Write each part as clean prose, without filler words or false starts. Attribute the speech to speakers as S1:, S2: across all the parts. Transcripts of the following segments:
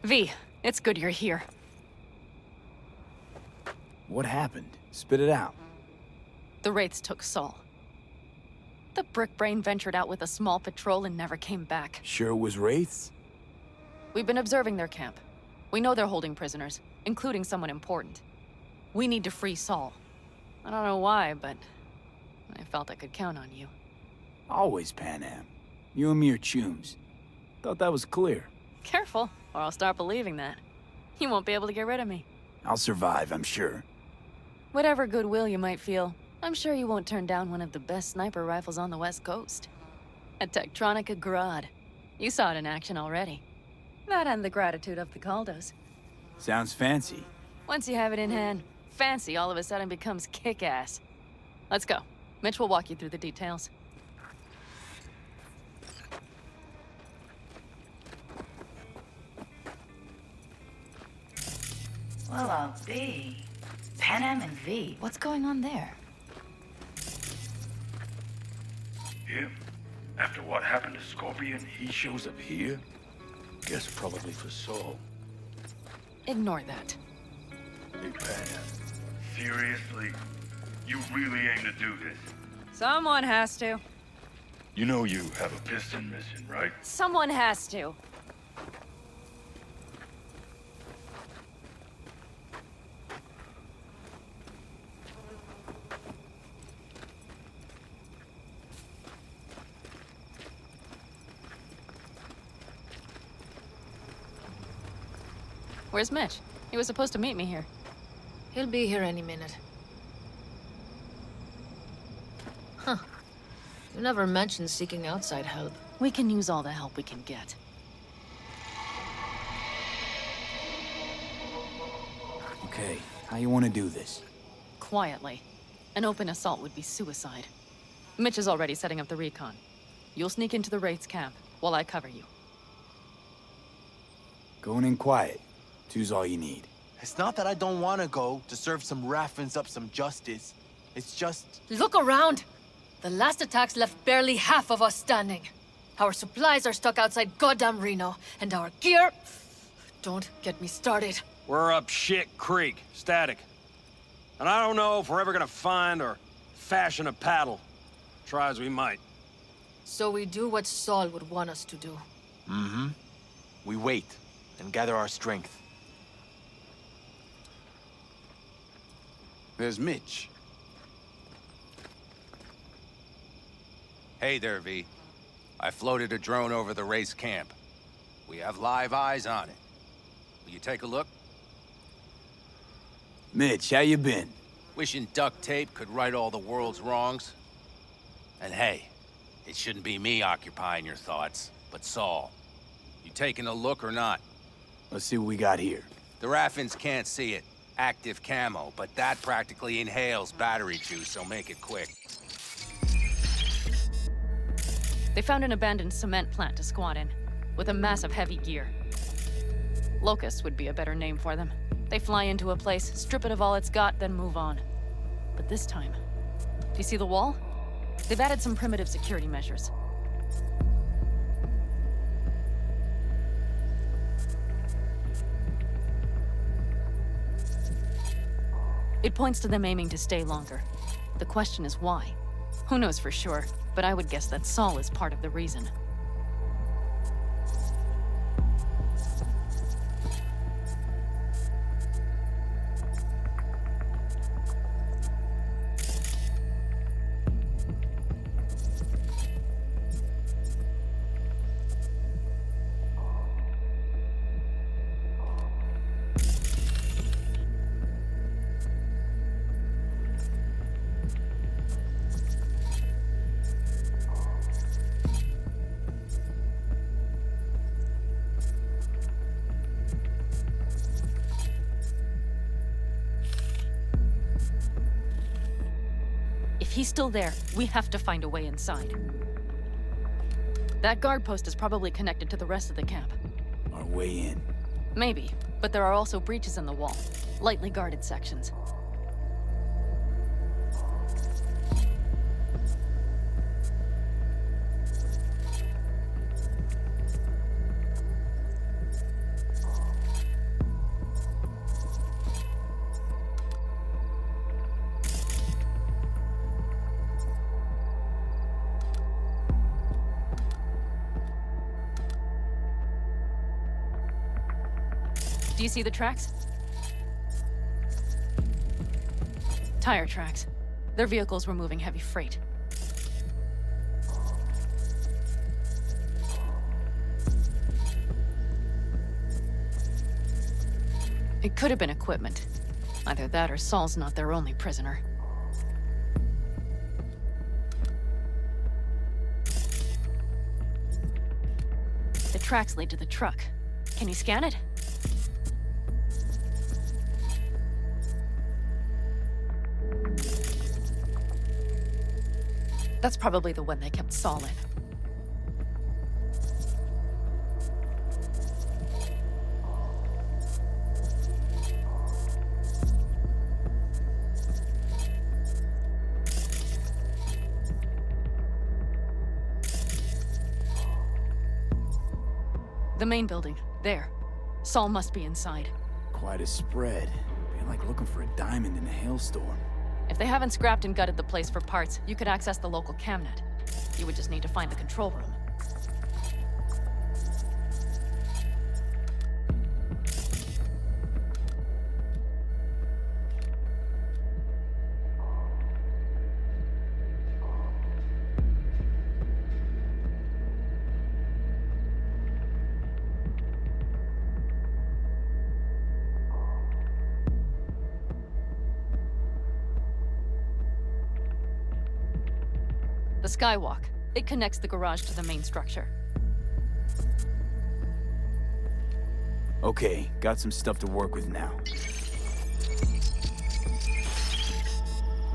S1: V, it's good you're here.
S2: What happened? Spit it out.
S1: The Wraiths took Saul. The Brickbrain ventured out with a small patrol and never came back.
S2: Sure it was Wraiths?
S1: We've been observing their camp. We know they're holding prisoners, including someone important. We need to free Saul. I don't know why, but I felt I could count on you.
S2: Always, Panam. You and me are chums. Thought that was clear.
S1: Careful, or I'll start believing that. You won't be able to get rid of me.
S2: I'll survive, I'm sure.
S1: Whatever goodwill you might feel, I'm sure you won't turn down one of the best sniper rifles on the West Coast. A Tektronica Grad. You saw it in action already. That and the gratitude of the Caldos.
S2: Sounds fancy.
S1: Once you have it in hand, fancy all of a sudden becomes kick-ass. Let's go. Mitch will walk you through the details.
S3: Well, I'll be. Panam and V, what's going on there?
S4: Him? After what happened to Scorpion, he shows up here? Guess probably for Saul.
S1: Ignore that.
S4: Hey, Panam. Seriously? You really aim to do this?
S1: Someone has to.
S4: You know you have a piston mission, right?
S1: Someone has to. Where's Mitch? He was supposed to meet me here.
S5: He'll be here any minute. Huh. You never mentioned seeking outside help.
S1: We can use all the help we can get.
S2: Okay, how you want to do this?
S1: Quietly. An open assault would be suicide. Mitch is already setting up the recon. You'll sneak into the Wraith's camp while I cover you.
S2: Going in quiet. Two's all you need.
S6: It's not that I don't want to go to serve some Raffins up some justice. It's just...
S5: Look around! The last attacks left barely half of us standing. Our supplies are stuck outside goddamn Reno, and our gear... Don't get me started.
S7: We're up shit creek, static. And I don't know if we're ever gonna find or fashion a paddle. Try as we might.
S5: So we do what Saul would want us to do.
S6: Mm-hmm. We wait and gather our strength.
S8: There's Mitch.
S9: Hey there, V. I floated a drone over the race camp. We have live eyes on it. Will you take a look?
S2: Mitch, how you been?
S9: Wishing duct tape could right all the world's wrongs. And hey, it shouldn't be me occupying your thoughts, but Saul. You taking a look or not?
S2: Let's see what we got here.
S9: The Raffins can't see it. Active camo, but that practically inhales battery juice, so make it quick.
S1: They found an abandoned cement plant to squat in, with a massive heavy gear. Locust would be a better name for them. They fly into a place, strip it of all it's got, then move on. But this time, do you see the wall? They've added some primitive security measures. It points to them aiming to stay longer. The question is why? Who knows for sure, but I would guess that Saul is part of the reason. If he's still there, we have to find a way inside. That guard post is probably connected to the rest of the camp.
S2: Our way in.
S1: Maybe, but there are also breaches in the wall. Lightly guarded sections. Do you see the tracks? Tire tracks. Their vehicles were moving heavy freight. It could have been equipment. Either that or Saul's not their only prisoner. The tracks lead to the truck. Can you scan it? That's probably the one they kept Saul in. The main building. There. Saul must be inside.
S2: Quite a spread. Be like looking for a diamond in a hailstorm.
S1: If they haven't scrapped and gutted the place for parts, you could access the local camnet. You would just need to find the control room. The skywalk. It connects the garage to the main structure.
S2: Okay, got some stuff to work with now.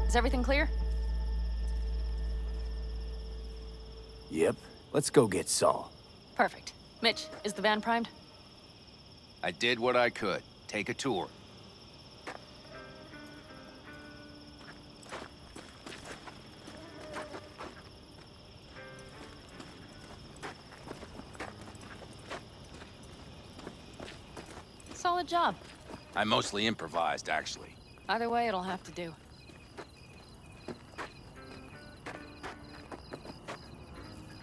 S1: Is everything clear?
S2: Yep. Let's go get Saul.
S1: Perfect. Mitch, is the van primed?
S9: I did what I could. Take a tour.
S1: Solid job.
S9: I mostly improvised, actually.
S1: Either way, it'll have to do.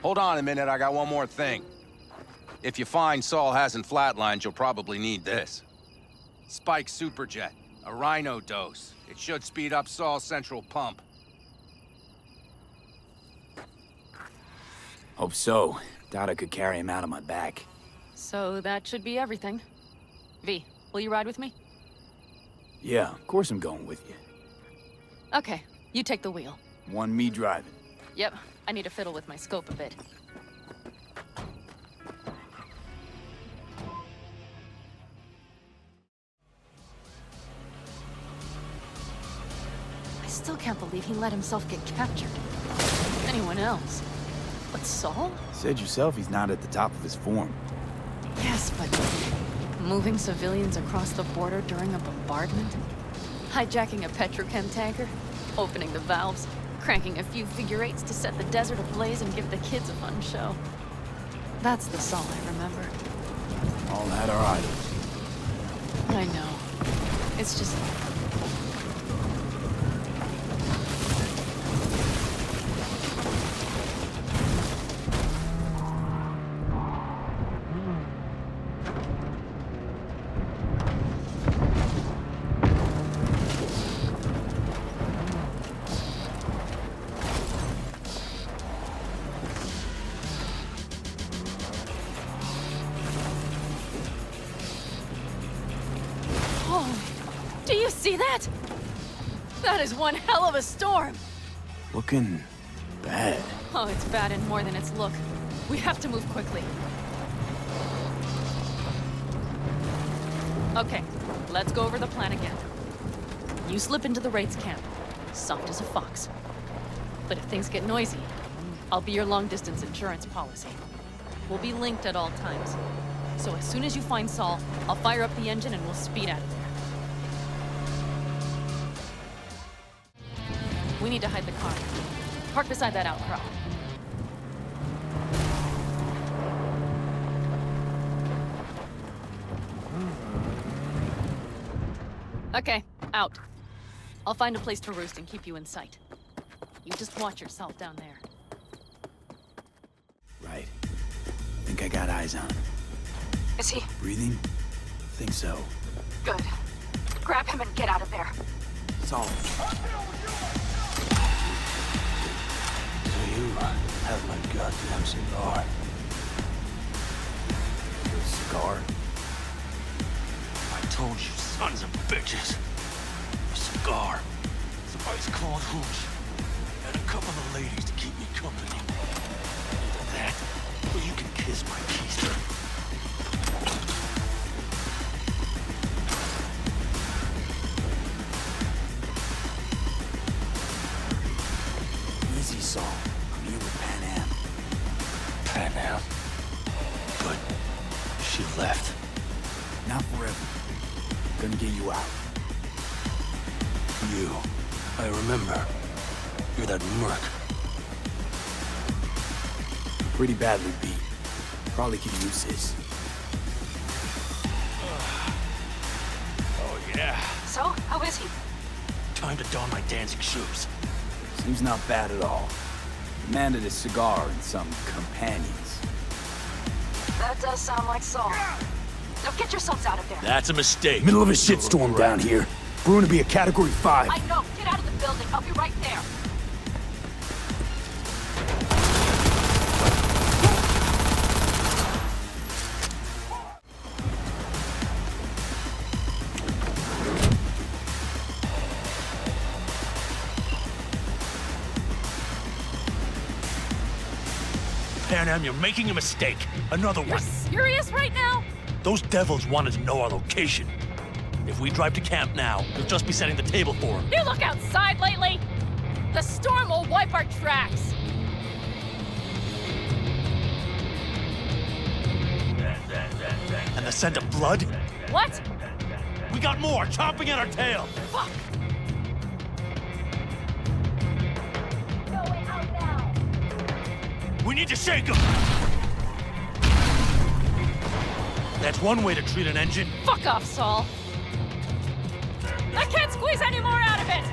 S9: Hold on a minute, I got one more thing. If you find Saul hasn't flatlined, you'll probably need this. Spike Superjet, a Rhino dose. It should speed up Saul's central pump.
S2: Hope so. Doubt I could carry him out on my back.
S1: So that should be everything. V, will you ride with me?
S2: Yeah, of course I'm going with you.
S1: Okay, you take the wheel.
S2: Want me driving?
S1: Yep, I need to fiddle with my scope a bit. I still can't believe he let himself get captured. Anyone else? But Saul?
S2: Said yourself he's not at the top of his form.
S1: Yes, but moving civilians across the border during a bombardment? Hijacking a petrochem tanker? Opening the valves? Cranking a few figure eights to set the desert ablaze and give the kids a fun show? That's the Saul I remember.
S2: All had our idols.
S1: I know. It's just... Do you see that? That is one hell of a storm!
S2: Looking bad.
S1: Oh, it's bad and more than its look. We have to move quickly. Okay, let's go over the plan again. You slip into the Wraith's camp, soft as a fox. But if things get noisy, I'll be your long-distance insurance policy. We'll be linked at all times. So as soon as you find Saul, I'll fire up the engine and we'll speed out of there. We need to hide the car. Park beside that outcrop. Okay, out. I'll find a place to roost and keep you in sight. You just watch yourself down there.
S2: Right. Think I got eyes on him.
S1: Is he?
S2: Breathing? think so.
S3: Good. Grab him and get out of there.
S2: Saul.
S4: So you have my goddamn cigar.
S2: Your cigar?
S4: I told you, sons of bitches. A cigar, some ice-cold hooch, and a couple of ladies to keep me company. Either that, or you can kiss my keister.
S2: Easy, Saul. I'm here with Panam.
S4: Panam? But she left.
S2: Not forever. Gonna get you out.
S4: You. I remember. You're that merc.
S2: Pretty badly beat. Probably could use this.
S4: Oh, yeah.
S3: So, how is he?
S4: Time to don my dancing shoes.
S2: Seems not bad at all. Demanded a cigar and some companions.
S3: That does sound like Saul. Now get yourselves out of there.
S4: That's a mistake.
S2: Middle of a shitstorm down here. Brewing to be a Category 5.
S3: I know. Get out of the building. I'll be right there.
S4: Panam, you're making a mistake. Another
S1: You're
S4: one.
S1: serious right now?
S4: Those devils wanted to know our location. If we drive to camp now, we'll just be setting the table for them.
S1: You look outside lately? The storm will wipe our tracks.
S4: And the scent of blood?
S1: What?
S4: We got more chomping at our tail.
S1: Fuck!
S4: We need to shake them. That's one way to treat an engine.
S1: Fuck off, Saul. I can't squeeze any more out of it.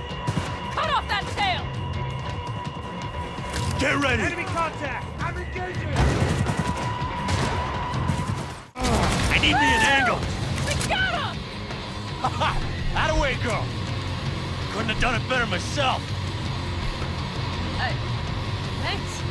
S1: Cut off that tail.
S4: Get ready.
S7: Enemy contact! I'm engaging!
S4: I need me an angle.
S1: We got him.
S4: Ha! Attaway, girl. Couldn't have done it better myself.
S1: Thanks.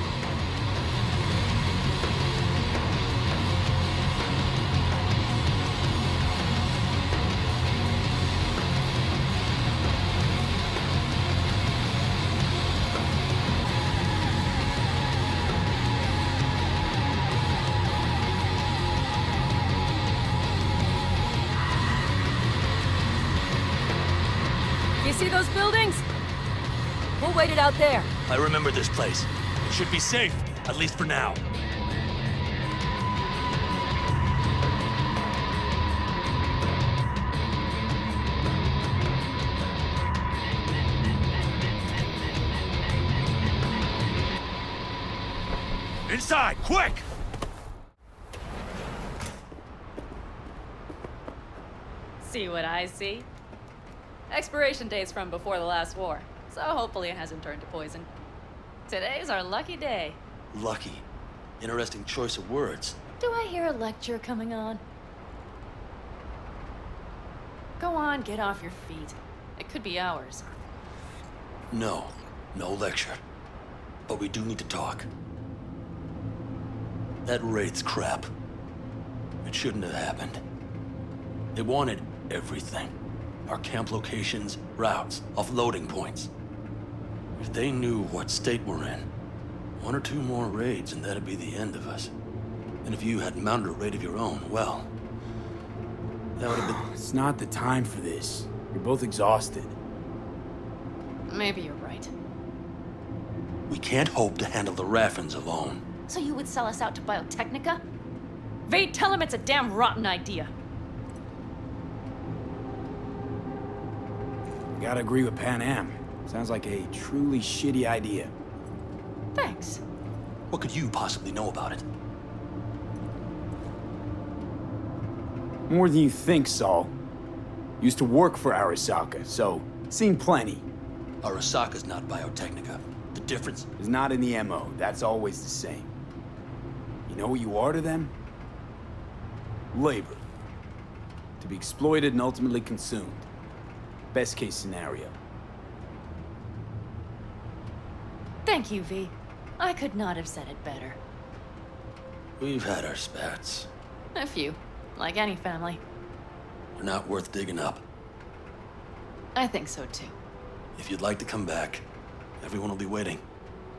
S1: You see those buildings? We'll wait it out there.
S4: I remember this place. It should be safe, at least for now. Inside, quick!
S1: See what I see? Expiration date's from before the last war, so hopefully it hasn't turned to poison. Today's our lucky day.
S4: Lucky. Interesting choice of words.
S1: Do I hear a lecture coming on? Go on, get off your feet. It could be hours.
S4: No, no lecture. But we do need to talk. That Wraith's crap. It shouldn't have happened. They wanted everything. Our camp locations, routes, offloading points. If they knew what state we're in, one or two more raids and that'd be the end of us. And if you had mounted a raid of your own, well, that would have been...
S2: It's not the time for this. You're both exhausted.
S1: Maybe you're right.
S4: We can't hope to handle the Raffins alone.
S1: So you would sell us out to Biotechnica? Vade, tell him it's a damn rotten idea.
S2: Gotta agree with Panam. Sounds like a truly shitty idea.
S1: Thanks.
S4: What could you possibly know about it?
S2: More than you think, Saul. Used to work for Arasaka, so seen plenty.
S4: Arasaka's not Biotechnica. The difference?
S2: Is not in the MO. That's always the same. You know what you are to them? Labor. to be exploited and ultimately consumed. Best case scenario.
S1: Thank you, V. I could not have said it better.
S4: We've had our spats.
S1: A few, like any family.
S4: They're not worth digging up.
S1: I think so too.
S4: If you'd like to come back, everyone will be waiting.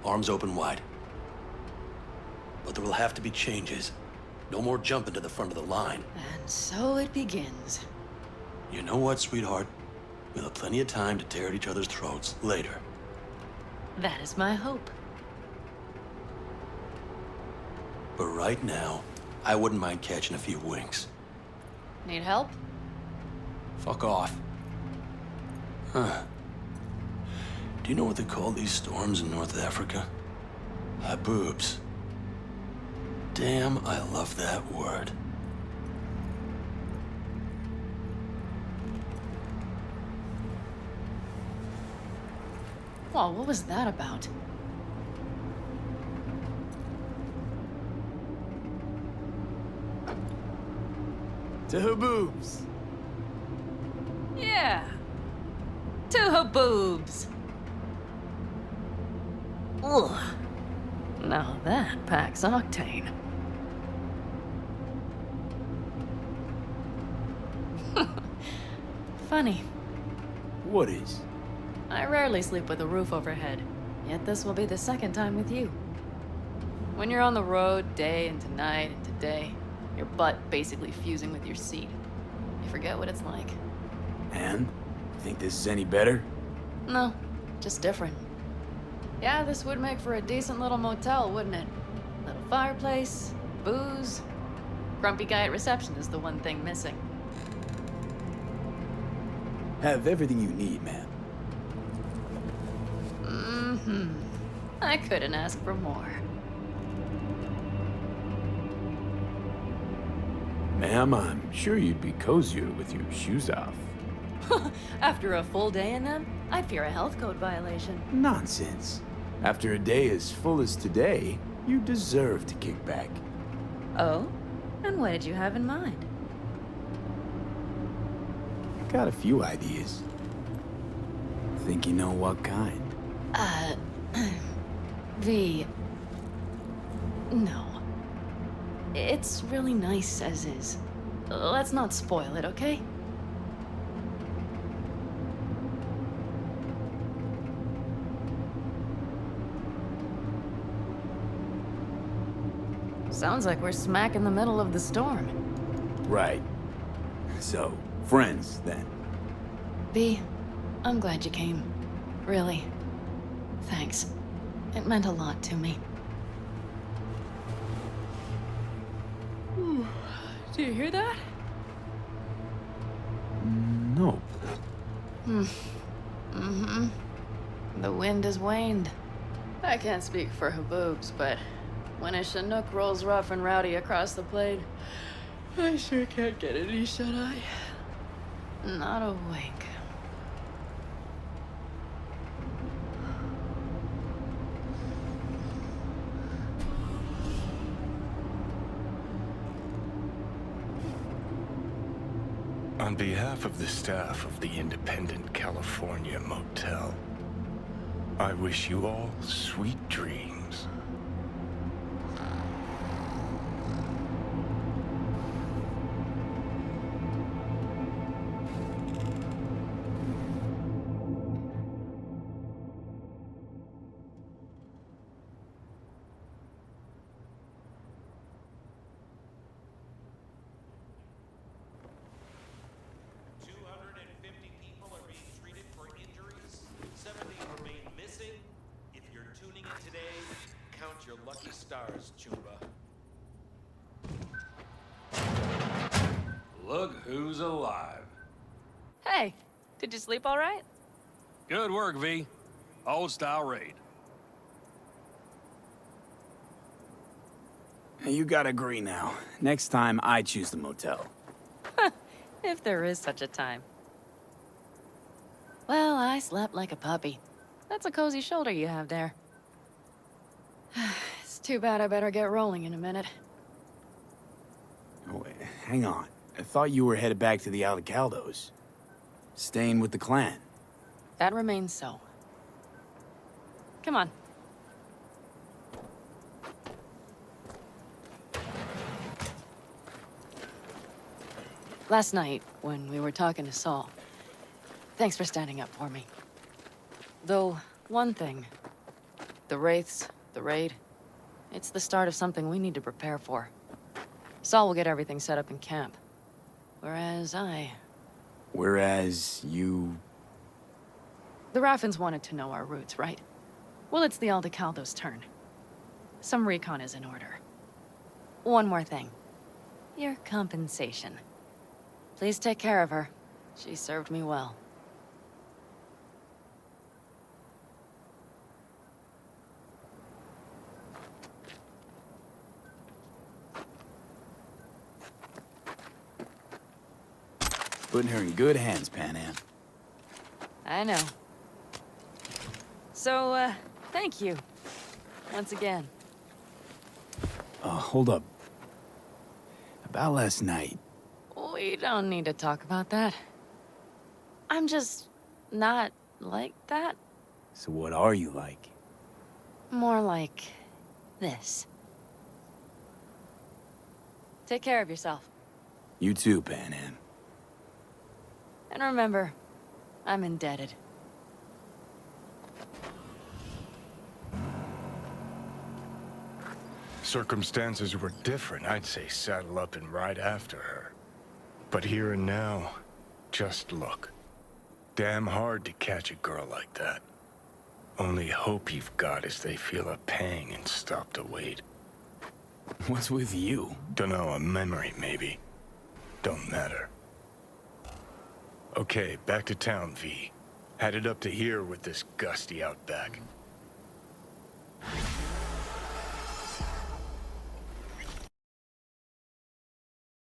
S4: Arms open wide. But there will have to be changes. No more jumping to the front of the line.
S1: And so it begins.
S4: You know what, sweetheart? We'll have plenty of time to tear at each other's throats later.
S1: That is my hope.
S4: But right now, I wouldn't mind catching a few winks.
S1: Need help?
S4: Fuck off. Huh. Do you know what they call these storms in North Africa? Haboobs. Damn, I love that word.
S1: Well, what was that about?
S2: To her boobs.
S1: Yeah. To her boobs. Ugh. Now that packs octane. Funny.
S2: What is?
S1: I rarely sleep with a roof overhead, yet this will be the second time with you. When you're on the road day into night into day, your butt basically fusing with your seat. You forget what it's like.
S2: And? You think this is any better?
S1: No, just different. Yeah, this would make for a decent little motel, wouldn't it? Little fireplace, booze. Grumpy guy at reception is the one thing missing.
S2: Have everything you need, man.
S1: Mm-hmm. I couldn't ask for more.
S2: Ma'am, I'm sure you'd be cozier with your shoes off.
S1: After a full day in them, I'd fear a health code violation.
S2: Nonsense. After a day as full as today, you deserve to kick back.
S1: Oh? And what did you have in mind?
S2: Got a few ideas. Think you know what kind?
S1: V... No. It's really nice as is. Let's not spoil it, okay? Sounds like we're smack in the middle of the storm.
S2: Right. So, friends, then.
S1: V, I'm glad you came. Really. Thanks. It meant a lot to me. Do you hear that?
S2: No.
S1: Mm-hmm. The wind has waned. I can't speak for Haboobs, but when a Chinook rolls rough and rowdy across the plain, I sure can't get any shut-eye. Not a wink.
S8: On behalf of the staff of the Independent California Motel, I wish you all sweet dreams.
S10: Your lucky stars, Chumba.
S7: Look who's alive.
S1: Hey, did you sleep all right?
S7: Good work, V. Old style raid.
S2: You gotta agree now. Next time, I choose the motel.
S1: If there is such a time. Well, I slept like a puppy. That's a cozy shoulder you have there. It's too bad I better get rolling in a minute.
S2: Oh, wait, hang on. I thought you were headed back to the Aldecaldos. Staying with the clan.
S1: That remains so. Come on. Last night, when we were talking to Saul, thanks for standing up for me. Though, one thing. The Wraiths, the raid, it's the start of something we need to prepare for. Saul will get everything set up in camp.
S2: Whereas you...
S1: The Raffins wanted to know our routes, right? Well, it's the Aldecaldo's turn. Some recon is in order. One more thing. Your compensation. Please take care of her. She served me well.
S2: Putting her in good hands, Panam.
S1: I know. So, thank you. Once again.
S2: Hold up. About last night.
S1: We don't need to talk about that. I'm just not like that.
S2: So what are you like?
S1: More like this. Take care of yourself.
S2: You too, Panam.
S1: And remember, I'm indebted.
S8: Circumstances were different, I'd say saddle up and ride after her. But here and now, just look. Damn hard to catch a girl like that. Only hope you've got is they feel a pang and stop to wait.
S2: What's with you?
S8: Dunno, a memory maybe. Don't matter. Okay, back to town, V. Headed up to here with this gusty outback.